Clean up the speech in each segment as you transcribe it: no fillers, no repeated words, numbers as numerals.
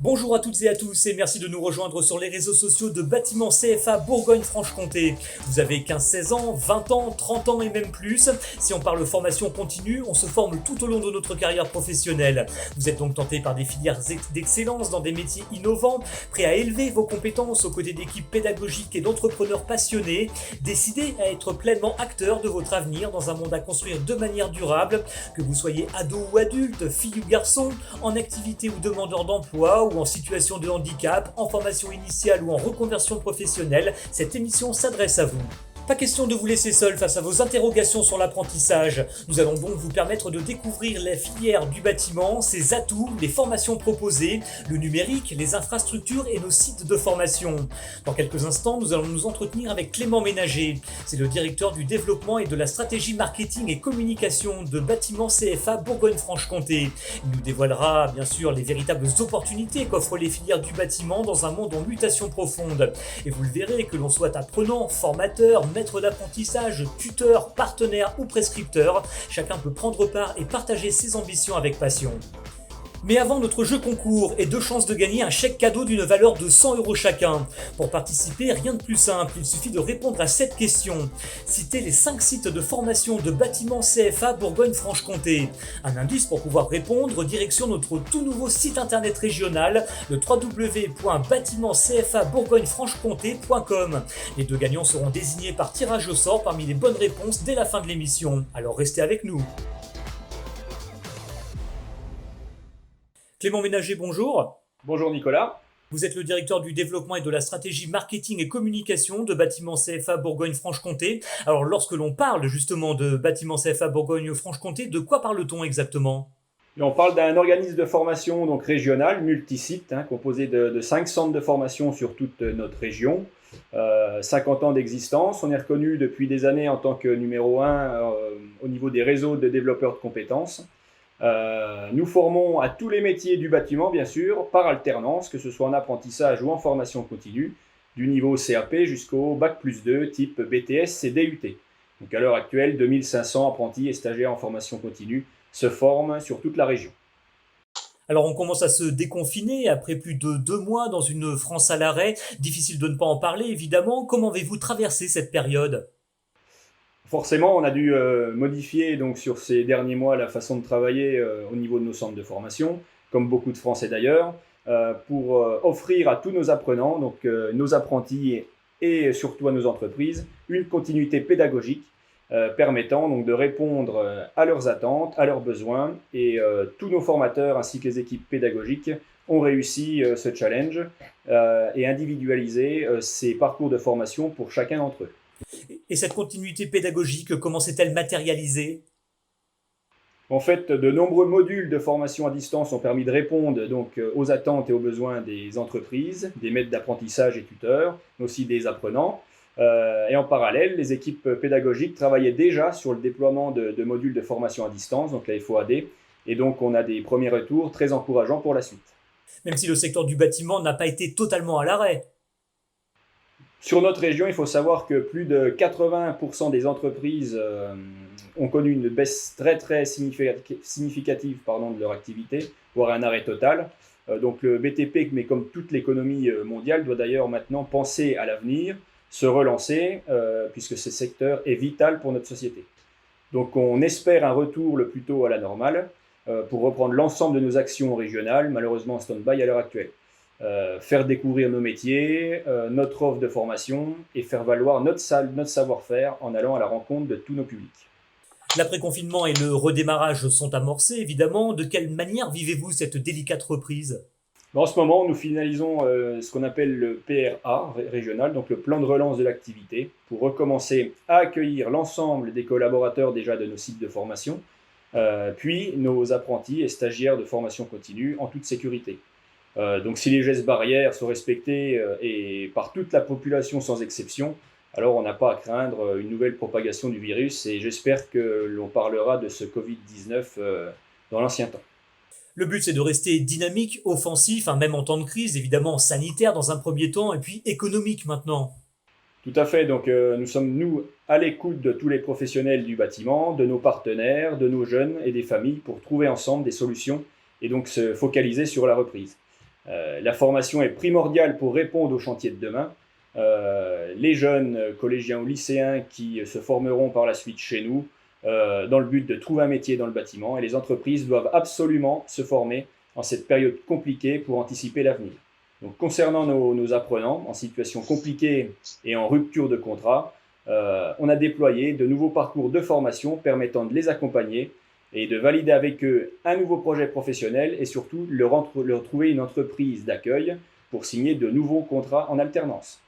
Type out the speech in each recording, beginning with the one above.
Bonjour à toutes et à tous et merci de nous rejoindre sur les réseaux sociaux de Bâtiment CFA Bourgogne-Franche-Comté. Vous avez 15-16 ans, 20 ans, 30 ans et même plus. Si on parle formation continue, on se forme tout au long de notre carrière professionnelle. Vous êtes donc tenté par des filières d'excellence dans des métiers innovants, prêts à élever vos compétences aux côtés d'équipes pédagogiques et d'entrepreneurs passionnés, décidés à être pleinement acteurs de votre avenir dans un monde à construire de manière durable, que vous soyez ado ou adulte, fille ou garçon, en activité ou demandeur d'emploi, ou en situation de handicap, en formation initiale ou en reconversion professionnelle, cette émission s'adresse à vous. Pas question de vous laisser seul face à vos interrogations sur l'apprentissage. Nous allons donc vous permettre de découvrir la filière du bâtiment, ses atouts, les formations proposées, le numérique, les infrastructures et nos sites de formation. Dans quelques instants, nous allons nous entretenir avec Clément Ménager. C'est le directeur du développement et de la stratégie marketing et communication de Bâtiment CFA Bourgogne-Franche-Comté. Il nous dévoilera bien sûr les véritables opportunités qu'offrent les filières du bâtiment dans un monde en mutation profonde. Et vous le verrez, que l'on soit apprenant, formateur, maître d'apprentissage, tuteur, partenaire ou prescripteur, chacun peut prendre part et partager ses ambitions avec passion. Mais avant notre jeu concours et 2 chances de gagner un chèque cadeau d'une valeur de 100 € chacun. Pour participer, rien de plus simple, il suffit de répondre à cette question. Citez les 5 sites de formation de Bâtiment CFA Bourgogne-Franche-Comté. Un indice pour pouvoir répondre, direction notre tout nouveau site internet régional, le www.batimentcfabourgogne-franche-comté.com. Les 2 gagnants seront désignés par tirage au sort parmi les bonnes réponses dès la fin de l'émission. Alors restez avec nous. Clément Ménager, bonjour. Bonjour Nicolas. Vous êtes le directeur du développement et de la stratégie marketing et communication de Bâtiment CFA Bourgogne-Franche-Comté. Alors lorsque l'on parle justement de Bâtiment CFA Bourgogne-Franche-Comté, de quoi parle-t-on exactement ? On parle d'un organisme de formation donc régional, multisite, composé de 5 centres de formation sur toute notre région. 50 ans d'existence. On est reconnu depuis des années en tant que numéro 1 au niveau des réseaux de développeurs de compétences. Nous formons à tous les métiers du bâtiment, bien sûr, par alternance, que ce soit en apprentissage ou en formation continue, du niveau CAP jusqu'au Bac+2, type BTS et DUT. Donc à l'heure actuelle, 2500 apprentis et stagiaires en formation continue se forment sur toute la région. Alors on commence à se déconfiner après plus de 2 mois dans une France à l'arrêt. Difficile de ne pas en parler, évidemment. Comment avez-vous traversé cette période ? Forcément, on a dû modifier donc, sur ces derniers mois la façon de travailler au niveau de nos centres de formation, comme beaucoup de Français d'ailleurs, pour offrir à tous nos apprenants, donc nos apprentis et surtout à nos entreprises, une continuité pédagogique permettant donc, de répondre à leurs attentes, à leurs besoins. Et tous nos formateurs ainsi que les équipes pédagogiques ont réussi ce challenge et individualisé ces parcours de formation pour chacun d'entre eux. Et cette continuité pédagogique, comment s'est-elle matérialisée ? En fait, de nombreux modules de formation à distance ont permis de répondre donc, aux attentes et aux besoins des entreprises, des maîtres d'apprentissage et tuteurs, mais aussi des apprenants. Et en parallèle, les équipes pédagogiques travaillaient déjà sur le déploiement de modules de formation à distance, donc la FOAD, et donc on a des premiers retours très encourageants pour la suite. Même si le secteur du bâtiment n'a pas été totalement à l'arrêt. Sur notre région, il faut savoir que plus de 80% des entreprises ont connu une baisse très significative de leur activité, voire un arrêt total. Donc le BTP, mais comme toute l'économie mondiale, doit d'ailleurs maintenant penser à l'avenir, se relancer, puisque ce secteur est vital pour notre société. Donc on espère un retour le plus tôt à la normale pour reprendre l'ensemble de nos actions régionales, malheureusement en stand-by à l'heure actuelle. Faire découvrir nos métiers, notre offre de formation et faire valoir notre savoir-faire en allant à la rencontre de tous nos publics. L'après-confinement et le redémarrage sont amorcés, évidemment. De quelle manière vivez-vous cette délicate reprise ? En ce moment, nous finalisons ce qu'on appelle le PRA régional, donc le plan de relance de l'activité, pour recommencer à accueillir l'ensemble des collaborateurs déjà de nos sites de formation, puis nos apprentis et stagiaires de formation continue en toute sécurité. Donc si les gestes barrières sont respectés et par toute la population sans exception, alors on n'a pas à craindre une nouvelle propagation du virus et j'espère que l'on parlera de ce Covid-19 dans l'ancien temps. Le but, c'est de rester dynamique, offensif, même en temps de crise, évidemment sanitaire dans un premier temps, et puis économique maintenant. Tout à fait, donc nous sommes, nous, à l'écoute de tous les professionnels du bâtiment, de nos partenaires, de nos jeunes et des familles pour trouver ensemble des solutions et donc se focaliser sur la reprise. La formation est primordiale pour répondre aux chantiers de demain. Les jeunes collégiens ou lycéens qui se formeront par la suite chez nous dans le but de trouver un métier dans le bâtiment, et les entreprises doivent absolument se former en cette période compliquée pour anticiper l'avenir. Donc, concernant nos apprenants en situation compliquée et en rupture de contrat, on a déployé de nouveaux parcours de formation permettant de les accompagner et de valider avec eux un nouveau projet professionnel et surtout leur trouver une entreprise d'accueil pour signer de nouveaux contrats en alternance.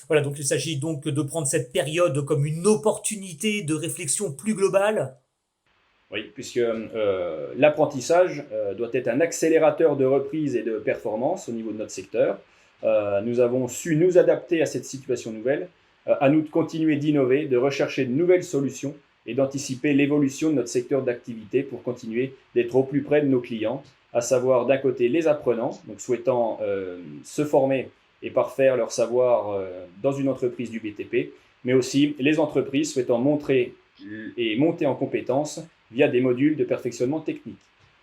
Voilà, donc il s'agit donc de prendre cette période comme une opportunité de réflexion plus globale. Oui, puisque l'apprentissage doit être un accélérateur de reprise et de performance au niveau de notre secteur. Nous avons su nous adapter à cette situation nouvelle, à nous de continuer d'innover, de rechercher de nouvelles solutions et d'anticiper l'évolution de notre secteur d'activité pour continuer d'être au plus près de nos clients, à savoir d'un côté les apprenants, donc souhaitant se former et parfaire leur savoir dans une entreprise du BTP, mais aussi les entreprises souhaitant montrer et monter en compétences via des modules de perfectionnement technique.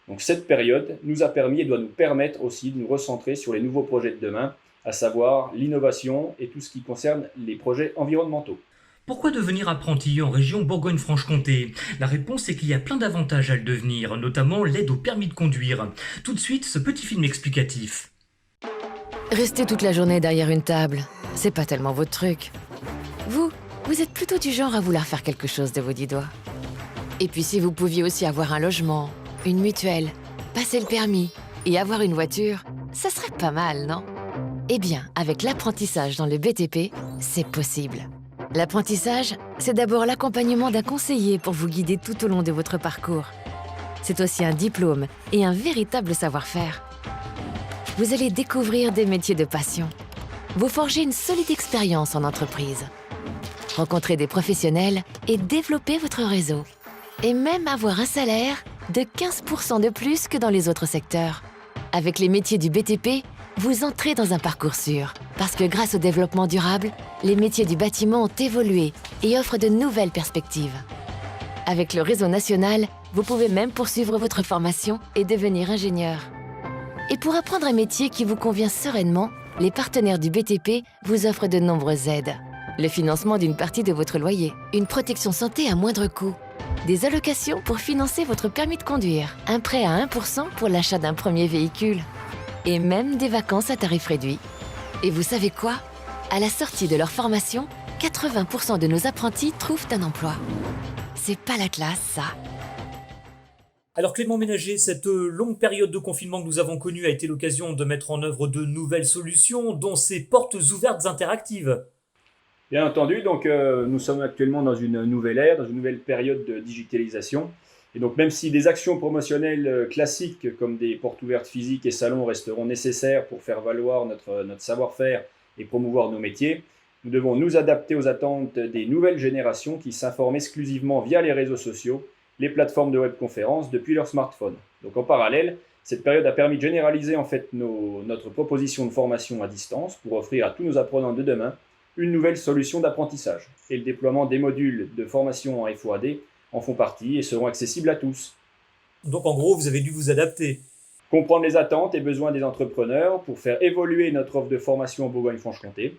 Donc cette période nous a permis et doit nous permettre aussi de nous recentrer sur les nouveaux projets de demain, à savoir l'innovation et tout ce qui concerne les projets environnementaux. Pourquoi devenir apprenti en région Bourgogne-Franche-Comté? La réponse est qu'il y a plein d'avantages à le devenir, notamment l'aide au permis de conduire. Tout de suite, ce petit film explicatif. Rester toute la journée derrière une table, c'est pas tellement votre truc. Vous êtes plutôt du genre à vouloir faire quelque chose de vos 10 doigts. Et puis si vous pouviez aussi avoir un logement, une mutuelle, passer le permis et avoir une voiture, ça serait pas mal, non? Eh bien, avec l'apprentissage dans le BTP, c'est possible. L'apprentissage, c'est d'abord l'accompagnement d'un conseiller pour vous guider tout au long de votre parcours. C'est aussi un diplôme et un véritable savoir-faire. Vous allez découvrir des métiers de passion. Vous forgez une solide expérience en entreprise. Rencontrer des professionnels et développer votre réseau. Et même avoir un salaire de 15% de plus que dans les autres secteurs. Avec les métiers du BTP, vous entrez dans un parcours sûr. Parce que grâce au développement durable, les métiers du bâtiment ont évolué et offrent de nouvelles perspectives. Avec le réseau national, vous pouvez même poursuivre votre formation et devenir ingénieur. Et pour apprendre un métier qui vous convient sereinement, les partenaires du BTP vous offrent de nombreuses aides. Le financement d'une partie de votre loyer, une protection santé à moindre coût, des allocations pour financer votre permis de conduire, un prêt à 1% pour l'achat d'un premier véhicule, et même des vacances à tarif réduit. Et vous savez quoi? À la sortie de leur formation, 80% de nos apprentis trouvent un emploi. C'est pas la classe, ça. Alors Clément Ménager, cette longue période de confinement que nous avons connue a été l'occasion de mettre en œuvre de nouvelles solutions, dont ces portes ouvertes interactives. Bien entendu, donc nous sommes actuellement dans une nouvelle ère, dans une nouvelle période de digitalisation. Et donc même si des actions promotionnelles classiques comme des portes ouvertes physiques et salons resteront nécessaires pour faire valoir notre savoir-faire et promouvoir nos métiers, nous devons nous adapter aux attentes des nouvelles générations qui s'informent exclusivement via les réseaux sociaux, les plateformes de webconférence depuis leur smartphone. Donc en parallèle, cette période a permis de généraliser en fait notre proposition de formation à distance pour offrir à tous nos apprenants de demain une nouvelle solution d'apprentissage. Et le déploiement des modules de formation en FOAD en font partie et seront accessibles à tous. Donc en gros, vous avez dû vous adapter. Comprendre les attentes et besoins des entrepreneurs pour faire évoluer notre offre de formation en Bourgogne-Franche-Comté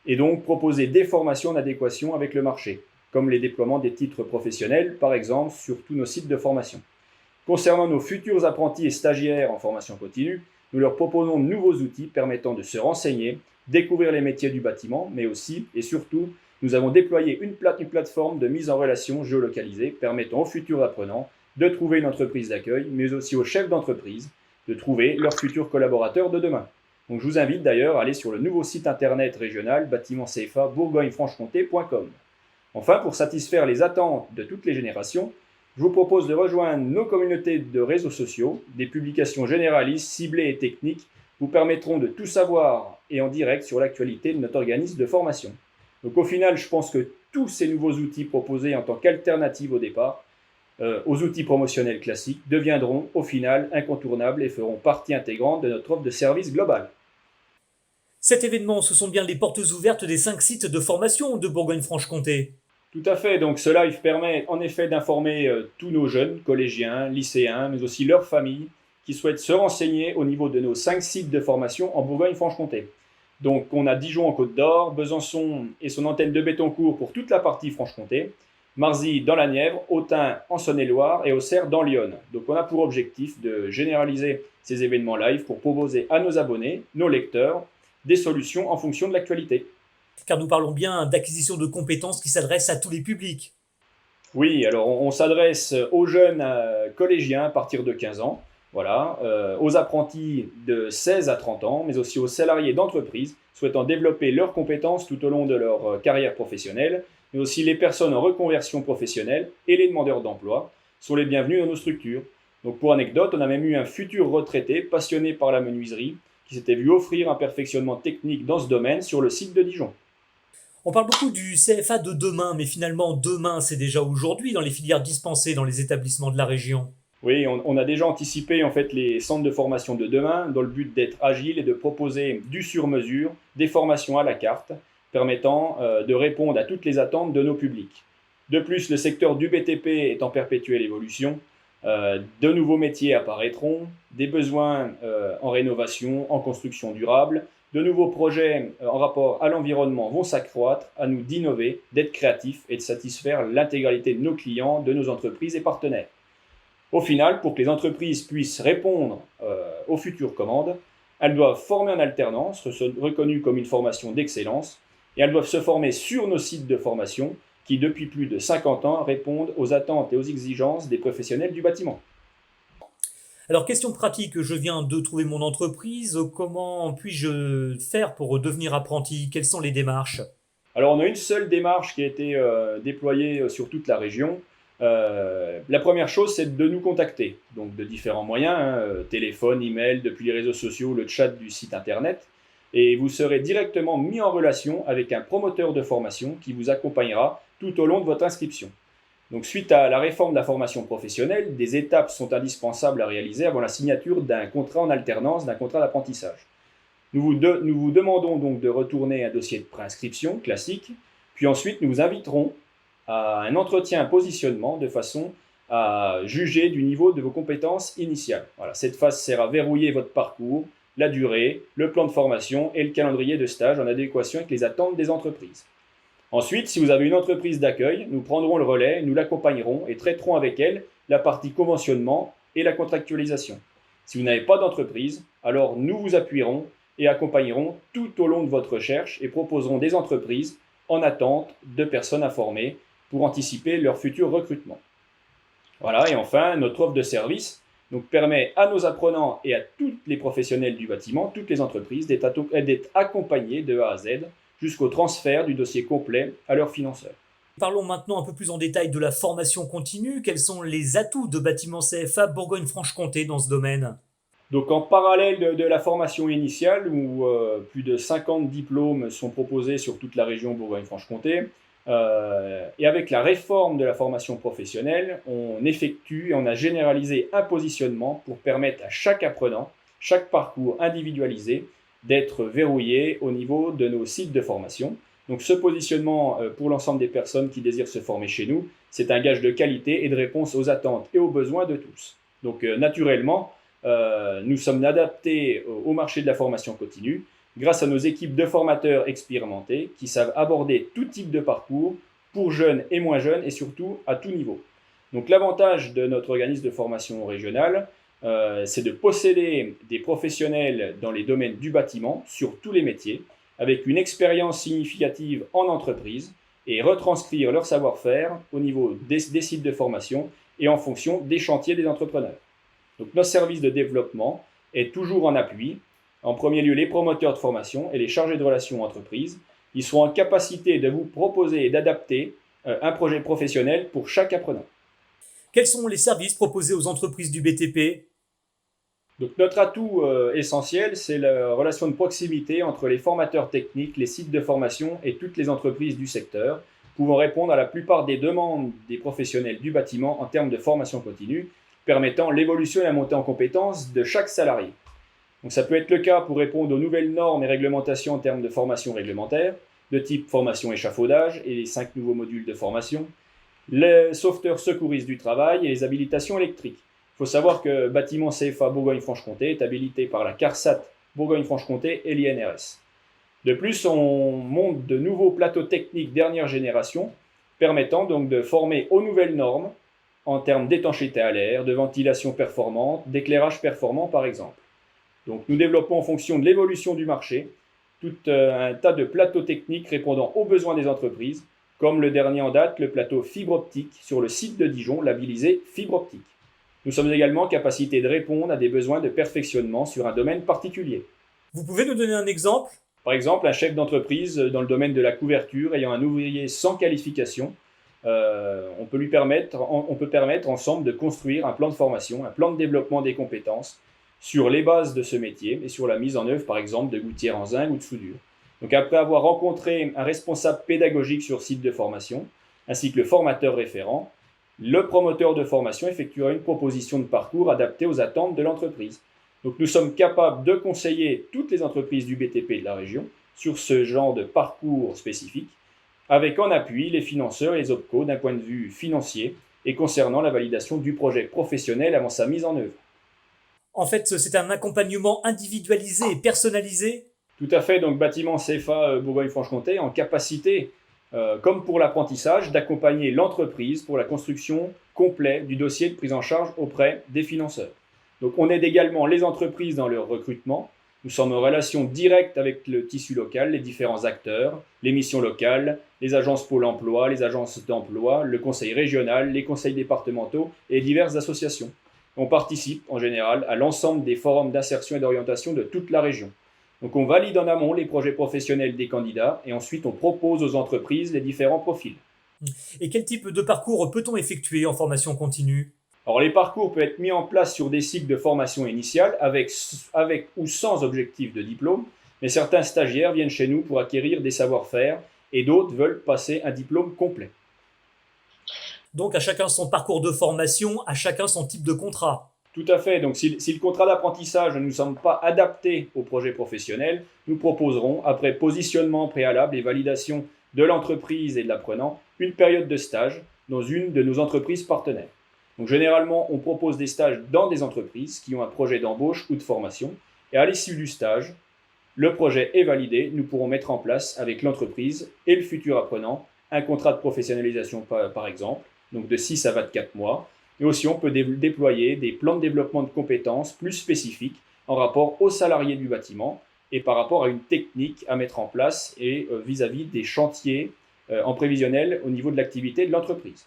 et donc proposer des formations en adéquation avec le marché, comme les déploiements des titres professionnels, par exemple, sur tous nos sites de formation. Concernant nos futurs apprentis et stagiaires en formation continue, nous leur proposons de nouveaux outils permettant de se renseigner, découvrir les métiers du bâtiment, mais aussi et surtout, nous avons déployé une plateforme de mise en relation géolocalisée permettant aux futurs apprenants de trouver une entreprise d'accueil, mais aussi aux chefs d'entreprise de trouver leurs futurs collaborateurs de demain. Donc je vous invite d'ailleurs à aller sur le nouveau site internet régional bâtiment CFA bourgogne-franche-comté.com. Enfin, pour satisfaire les attentes de toutes les générations, je vous propose de rejoindre nos communautés de réseaux sociaux. Des publications généralistes, ciblées et techniques vous permettront de tout savoir et en direct sur l'actualité de notre organisme de formation. Donc au final, je pense que tous ces nouveaux outils proposés en tant qu'alternative au départ aux outils promotionnels classiques deviendront au final incontournables et feront partie intégrante de notre offre de service globale. Cet événement, ce sont bien les portes ouvertes des 5 sites de formation de Bourgogne-Franche-Comté. Tout à fait, donc ce live permet en effet d'informer tous nos jeunes, collégiens, lycéens, mais aussi leurs familles, qui souhaitent se renseigner au niveau de nos 5 sites de formation en Bourgogne-Franche-Comté. Donc on a Dijon en Côte d'Or, Besançon et son antenne de Béthencourt pour toute la partie Franche-Comté, Marzy dans la Nièvre, Autun en Saône-et-Loire et Auxerre dans l'Yonne. Donc on a pour objectif de généraliser ces événements live pour proposer à nos abonnés, nos lecteurs, des solutions en fonction de l'actualité. Car nous parlons bien d'acquisition de compétences qui s'adressent à tous les publics. Oui, alors on s'adresse aux jeunes collégiens à partir de 15 ans, voilà, aux apprentis de 16 à 30 ans, mais aussi aux salariés d'entreprise souhaitant développer leurs compétences tout au long de leur carrière professionnelle, mais aussi les personnes en reconversion professionnelle et les demandeurs d'emploi sont les bienvenus dans nos structures. Donc pour anecdote, on a même eu un futur retraité passionné par la menuiserie qui s'était vu offrir un perfectionnement technique dans ce domaine sur le site de Dijon. On parle beaucoup du CFA de demain, mais finalement demain c'est déjà aujourd'hui dans les filières dispensées dans les établissements de la région. Oui, on a déjà anticipé en fait les centres de formation de demain dans le but d'être agile et de proposer du sur-mesure, des formations à la carte, permettant de répondre à toutes les attentes de nos publics. De plus, le secteur du BTP est en perpétuelle évolution. De nouveaux métiers apparaîtront, des besoins en rénovation, en construction durable, de nouveaux projets en rapport à l'environnement vont s'accroître, à nous d'innover, d'être créatifs et de satisfaire l'intégralité de nos clients, de nos entreprises et partenaires. Au final, pour que les entreprises puissent répondre aux futures commandes, elles doivent former en alternance, reconnue comme une formation d'excellence, et elles doivent se former sur nos sites de formation qui, depuis plus de 50 ans, répondent aux attentes et aux exigences des professionnels du bâtiment. Alors, question pratique, je viens de trouver mon entreprise, comment puis-je faire pour devenir apprenti? Quelles sont les démarches? Alors, on a une seule démarche qui a été déployée sur toute la région. La première chose, c'est de nous contacter, donc de différents moyens, téléphone, email, depuis les réseaux sociaux, le chat du site internet, et vous serez directement mis en relation avec un promoteur de formation qui vous accompagnera tout au long de votre inscription. Donc, suite à la réforme de la formation professionnelle, des étapes sont indispensables à réaliser avant la signature d'un contrat en alternance, d'un contrat d'apprentissage. Nous vous demandons donc de retourner un dossier de préinscription classique, puis ensuite nous vous inviterons à un entretien positionnement de façon à juger du niveau de vos compétences initiales. Voilà, cette phase sert à verrouiller votre parcours, la durée, le plan de formation et le calendrier de stage en adéquation avec les attentes des entreprises. Ensuite, si vous avez une entreprise d'accueil, nous prendrons le relais, nous l'accompagnerons et traiterons avec elle la partie conventionnement et la contractualisation. Si vous n'avez pas d'entreprise, alors nous vous appuierons et accompagnerons tout au long de votre recherche et proposerons des entreprises en attente de personnes à former pour anticiper leur futur recrutement. Voilà, et enfin, notre offre de service donc, permet à nos apprenants et à tous les professionnels du bâtiment, toutes les entreprises, d'être accompagnés de A à Z jusqu'au transfert du dossier complet à leurs financeurs. Parlons maintenant un peu plus en détail de la formation continue. Quels sont les atouts de Bâtiment CFA Bourgogne-Franche-Comté dans ce domaine? Donc en parallèle de la formation initiale, où plus de 50 diplômes sont proposés sur toute la région Bourgogne-Franche-Comté, et avec la réforme de la formation professionnelle, on effectue et on a généralisé un positionnement pour permettre à chaque apprenant, chaque parcours individualisé, d'être verrouillé au niveau de nos sites de formation. Donc ce positionnement pour l'ensemble des personnes qui désirent se former chez nous, c'est un gage de qualité et de réponse aux attentes et aux besoins de tous. Donc naturellement, nous sommes adaptés au marché de la formation continue grâce à nos équipes de formateurs expérimentés qui savent aborder tout type de parcours pour jeunes et moins jeunes et surtout à tout niveau. Donc l'avantage de notre organisme de formation régional, c'est de posséder des professionnels dans les domaines du bâtiment sur tous les métiers avec une expérience significative en entreprise et retranscrire leur savoir-faire au niveau des sites de formation et en fonction des chantiers des entrepreneurs. Donc notre service de développement est toujours en appui. En premier lieu, les promoteurs de formation et les chargés de relations entreprises. Ils seront en capacité de vous proposer et d'adapter un projet professionnel pour chaque apprenant. Quels sont les services proposés aux entreprises du BTP? Donc notre atout essentiel, c'est la relation de proximité entre les formateurs techniques, les sites de formation et toutes les entreprises du secteur. pouvant répondre à la plupart des demandes des professionnels du bâtiment en termes de formation continue, permettant l'évolution et la montée en compétences de chaque salarié. Donc ça peut être le cas pour répondre aux nouvelles normes et réglementations en termes de formation réglementaire, de type formation échafaudage et les 5 nouveaux modules de formation, les sauveteurs secouristes du travail et les habilitations électriques. Il faut savoir que Bâtiment CFA Bourgogne-Franche-Comté est habilité par la CARSAT Bourgogne-Franche-Comté et l'INRS. De plus, on monte de nouveaux plateaux techniques dernière génération, permettant donc de former aux nouvelles normes en termes d'étanchéité à l'air, de ventilation performante, d'éclairage performant par exemple. Donc nous développons en fonction de l'évolution du marché tout un tas de plateaux techniques répondant aux besoins des entreprises, comme le dernier en date, le plateau fibre optique sur le site de Dijon, labellisé fibre optique. Nous sommes également en capacité de répondre à des besoins de perfectionnement sur un domaine particulier. Vous pouvez nous donner un exemple ? Par exemple, un chef d'entreprise dans le domaine de la couverture ayant un ouvrier sans qualification, on peut permettre ensemble de construire un plan de formation, un plan de développement des compétences sur les bases de ce métier et sur la mise en œuvre, par exemple, de gouttières en zinc ou de soudure. Donc après avoir rencontré un responsable pédagogique sur site de formation, ainsi que le formateur référent, le promoteur de formation effectuera une proposition de parcours adaptée aux attentes de l'entreprise. Donc nous sommes capables de conseiller toutes les entreprises du BTP de la région sur ce genre de parcours spécifique, avec en appui les financeurs et les OPCO d'un point de vue financier et concernant la validation du projet professionnel avant sa mise en œuvre. En fait, c'est un accompagnement individualisé et personnalisé. Tout à fait, donc Bâtiment CFA Bourgogne-Franche-Comté en capacité, comme pour l'apprentissage, d'accompagner l'entreprise pour la construction complète du dossier de prise en charge auprès des financeurs. Donc on aide également les entreprises dans leur recrutement. Nous sommes en relation directe avec le tissu local, les différents acteurs, les missions locales, les agences Pôle emploi, les agences d'emploi, le conseil régional, les conseils départementaux et diverses associations. On participe en général à l'ensemble des forums d'insertion et d'orientation de toute la région. Donc on valide en amont les projets professionnels des candidats et ensuite on propose aux entreprises les différents profils. Et quel type de parcours peut-on effectuer en formation continue ? Alors les parcours peuvent être mis en place sur des cycles de formation initiale avec ou sans objectif de diplôme, mais certains stagiaires viennent chez nous pour acquérir des savoir-faire et d'autres veulent passer un diplôme complet. Donc à chacun son parcours de formation, à chacun son type de contrat. Tout à fait, donc si le contrat d'apprentissage ne nous semble pas adapté au projet professionnel, nous proposerons, après positionnement préalable et validation de l'entreprise et de l'apprenant, une période de stage dans une de nos entreprises partenaires. Donc généralement, on propose des stages dans des entreprises qui ont un projet d'embauche ou de formation, et à l'issue du stage, le projet est validé, nous pourrons mettre en place avec l'entreprise et le futur apprenant un contrat de professionnalisation par exemple, donc de 6 à 24 mois, et aussi on peut déployer des plans de développement de compétences plus spécifiques en rapport aux salariés du bâtiment et par rapport à une technique à mettre en place et vis-à-vis des chantiers en prévisionnel au niveau de l'activité de l'entreprise.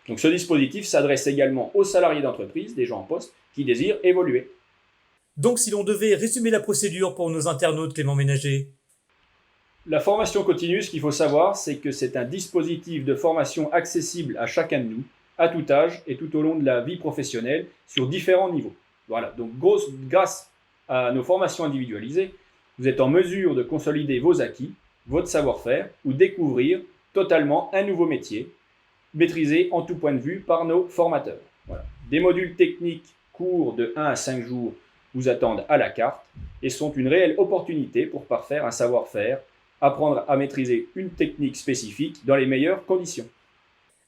Donc ce dispositif s'adresse également aux salariés d'entreprise, des gens en poste, qui désirent évoluer. Donc si l'on devait résumer la procédure pour nos internautes, Clément Ménager. La formation continue, ce qu'il faut savoir, c'est que c'est un dispositif de formation accessible à chacun de nous, à tout âge et tout au long de la vie professionnelle, sur différents niveaux. Voilà, donc grâce à nos formations individualisées, vous êtes en mesure de consolider vos acquis, votre savoir-faire ou découvrir totalement un nouveau métier, maîtrisé en tout point de vue par nos formateurs. Voilà. Des modules techniques courts de 1 à 5 jours vous attendent à la carte et sont une réelle opportunité pour parfaire un savoir-faire, apprendre à maîtriser une technique spécifique dans les meilleures conditions.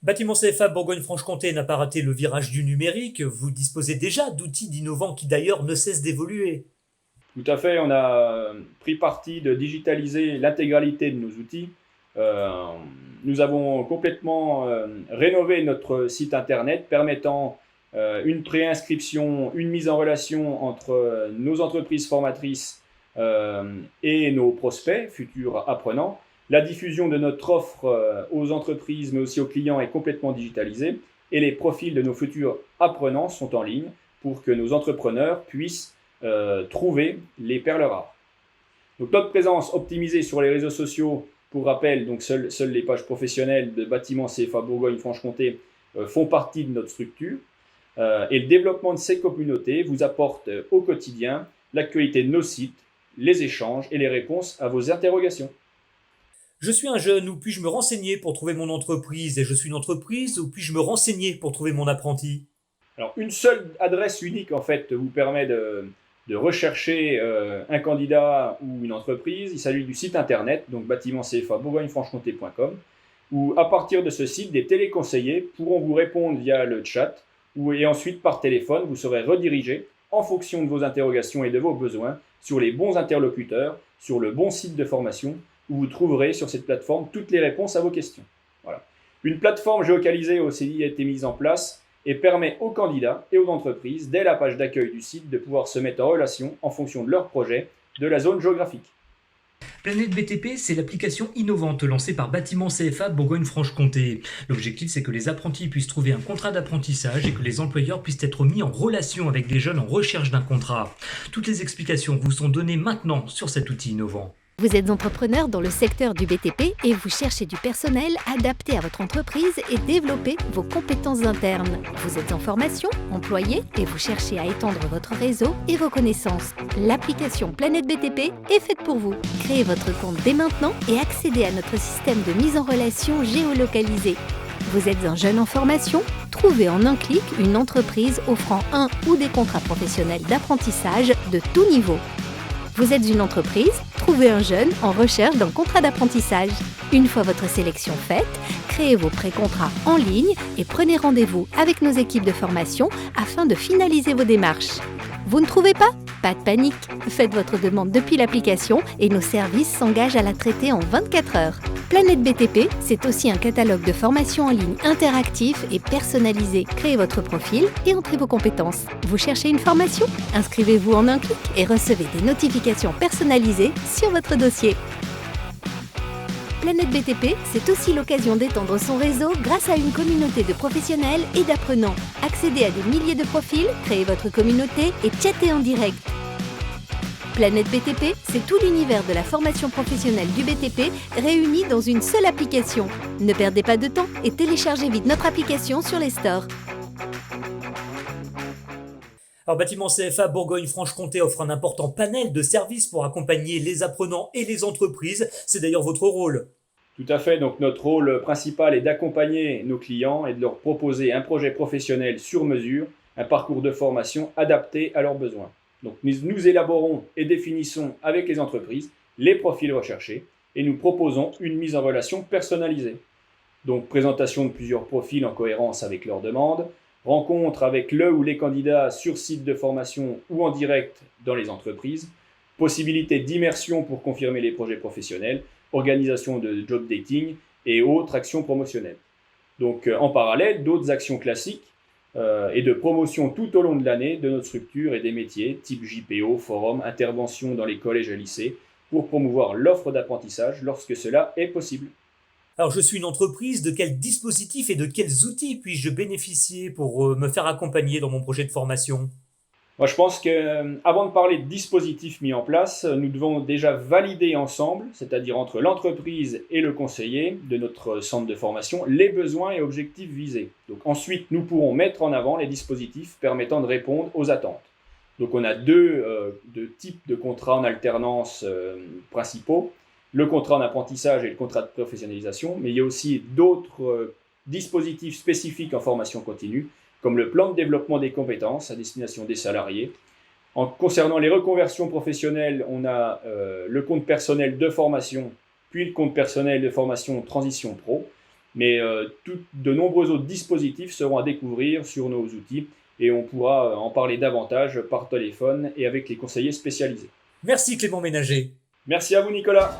Bâtiment CFA Bourgogne-Franche-Comté n'a pas raté le virage du numérique. Vous disposez déjà d'outils innovants qui d'ailleurs ne cessent d'évoluer. Tout à fait, on a pris parti de digitaliser l'intégralité de nos outils. Nous avons complètement rénové notre site internet permettant une préinscription, une mise en relation entre nos entreprises formatrices et nos prospects, futurs apprenants. La diffusion de notre offre aux entreprises mais aussi aux clients est complètement digitalisée et les profils de nos futurs apprenants sont en ligne pour que nos entrepreneurs puissent trouver les perles rares. Donc notre présence optimisée sur les réseaux sociaux, pour rappel, donc seules les pages professionnelles de Bâtiment CFA Bourgogne-Franche-Comté font partie de notre structure. Et le développement de ces communautés vous apporte au quotidien l'actualité de nos sites, les échanges et les réponses à vos interrogations. Je suis un jeune, où puis-je me renseigner pour trouver mon entreprise? Et je suis une entreprise, où puis-je me renseigner pour trouver mon apprenti? Alors, une seule adresse unique, en fait, vous permet de rechercher un candidat ou une entreprise. Il s'agit du site internet, donc bâtiment-cfa-bourgogne-franche-comté.com, où à partir de ce site, des téléconseillers pourront vous répondre via le chat, et ensuite par téléphone, vous serez redirigé en fonction de vos interrogations et de vos besoins sur les bons interlocuteurs, sur le bon site de formation, où vous trouverez sur cette plateforme toutes les réponses à vos questions. Voilà. Une plateforme géolocalisée aussi a été mise en place et permet aux candidats et aux entreprises, dès la page d'accueil du site, de pouvoir se mettre en relation en fonction de leur projet, de la zone géographique. Planète BTP, c'est l'application innovante lancée par Bâtiment CFA Bourgogne-Franche-Comté. L'objectif, c'est que les apprentis puissent trouver un contrat d'apprentissage et que les employeurs puissent être mis en relation avec des jeunes en recherche d'un contrat. Toutes les explications vous sont données maintenant sur cet outil innovant. Vous êtes entrepreneur dans le secteur du BTP et vous cherchez du personnel adapté à votre entreprise et développer vos compétences internes. Vous êtes en formation, employé et vous cherchez à étendre votre réseau et vos connaissances. L'application Planète BTP est faite pour vous. Créez votre compte dès maintenant et accédez à notre système de mise en relation géolocalisé. Vous êtes un jeune en formation? Trouvez en un clic une entreprise offrant un ou des contrats professionnels d'apprentissage de tout niveau. Vous êtes une entreprise? Trouvez un jeune en recherche d'un contrat d'apprentissage. Une fois votre sélection faite, créez vos pré-contrats en ligne et prenez rendez-vous avec nos équipes de formation afin de finaliser vos démarches. Vous ne trouvez pas? Pas de panique. Faites votre demande depuis l'application et nos services s'engagent à la traiter en 24 heures. Planète BTP, c'est aussi un catalogue de formations en ligne interactif et personnalisé. Créez votre profil et entrez vos compétences. Vous cherchez une formation? Inscrivez-vous en un clic et recevez des notifications personnalisées sur votre dossier. Planète BTP, c'est aussi l'occasion d'étendre son réseau grâce à une communauté de professionnels et d'apprenants. Accédez à des milliers de profils, créez votre communauté et chattez en direct. Planète BTP, c'est tout l'univers de la formation professionnelle du BTP réuni dans une seule application. Ne perdez pas de temps et téléchargez vite notre application sur les stores. Alors, Bâtiment CFA Bourgogne-Franche-Comté offre un important panel de services pour accompagner les apprenants et les entreprises. C'est d'ailleurs votre rôle. Tout à fait, donc notre rôle principal est d'accompagner nos clients et de leur proposer un projet professionnel sur mesure, un parcours de formation adapté à leurs besoins. Donc nous élaborons et définissons avec les entreprises les profils recherchés et nous proposons une mise en relation personnalisée. Donc présentation de plusieurs profils en cohérence avec leurs demandes, rencontre avec le ou les candidats sur site de formation ou en direct dans les entreprises, possibilité d'immersion pour confirmer les projets professionnels, organisation de job dating et autres actions promotionnelles. Donc en parallèle, d'autres actions classiques et de promotion tout au long de l'année de notre structure et des métiers, type JPO, forum, intervention dans les collèges et lycées, pour promouvoir l'offre d'apprentissage lorsque cela est possible. Alors, je suis une entreprise, de quels dispositifs et de quels outils puis-je bénéficier pour me faire accompagner dans mon projet de formation? Moi, je pense qu'avant de parler de dispositifs mis en place, nous devons déjà valider ensemble, c'est-à-dire entre l'entreprise et le conseiller de notre centre de formation, les besoins et objectifs visés. Donc ensuite, nous pourrons mettre en avant les dispositifs permettant de répondre aux attentes. Donc on a deux types de contrats en alternance principaux, le contrat en apprentissage et le contrat de professionnalisation, mais il y a aussi d'autres dispositifs spécifiques en formation continue, comme le plan de développement des compétences à destination des salariés. Concernant les reconversions professionnelles, on a le compte personnel de formation, puis le compte personnel de formation transition pro. Mais de nombreux autres dispositifs seront à découvrir sur nos outils et on pourra en parler davantage par téléphone et avec les conseillers spécialisés. Merci Clément Ménager. Merci à vous Nicolas.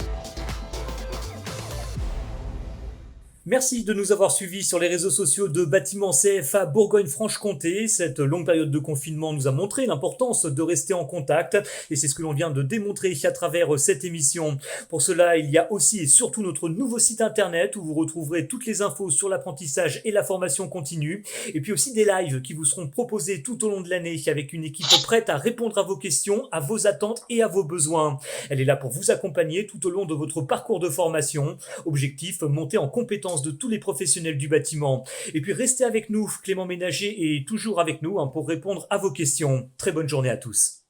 Merci de nous avoir suivis sur les réseaux sociaux de Bâtiment CFA Bourgogne-Franche-Comté. Cette longue période de confinement nous a montré l'importance de rester en contact et c'est ce que l'on vient de démontrer à travers cette émission. Pour cela, il y a aussi et surtout notre nouveau site internet où vous retrouverez toutes les infos sur l'apprentissage et la formation continue et puis aussi des lives qui vous seront proposés tout au long de l'année avec une équipe prête à répondre à vos questions, à vos attentes et à vos besoins. Elle est là pour vous accompagner tout au long de votre parcours de formation. Objectif, monter en compétence de tous les professionnels du bâtiment. Et puis restez avec nous, Clément Ménager est toujours avec nous pour répondre à vos questions. Très bonne journée à tous.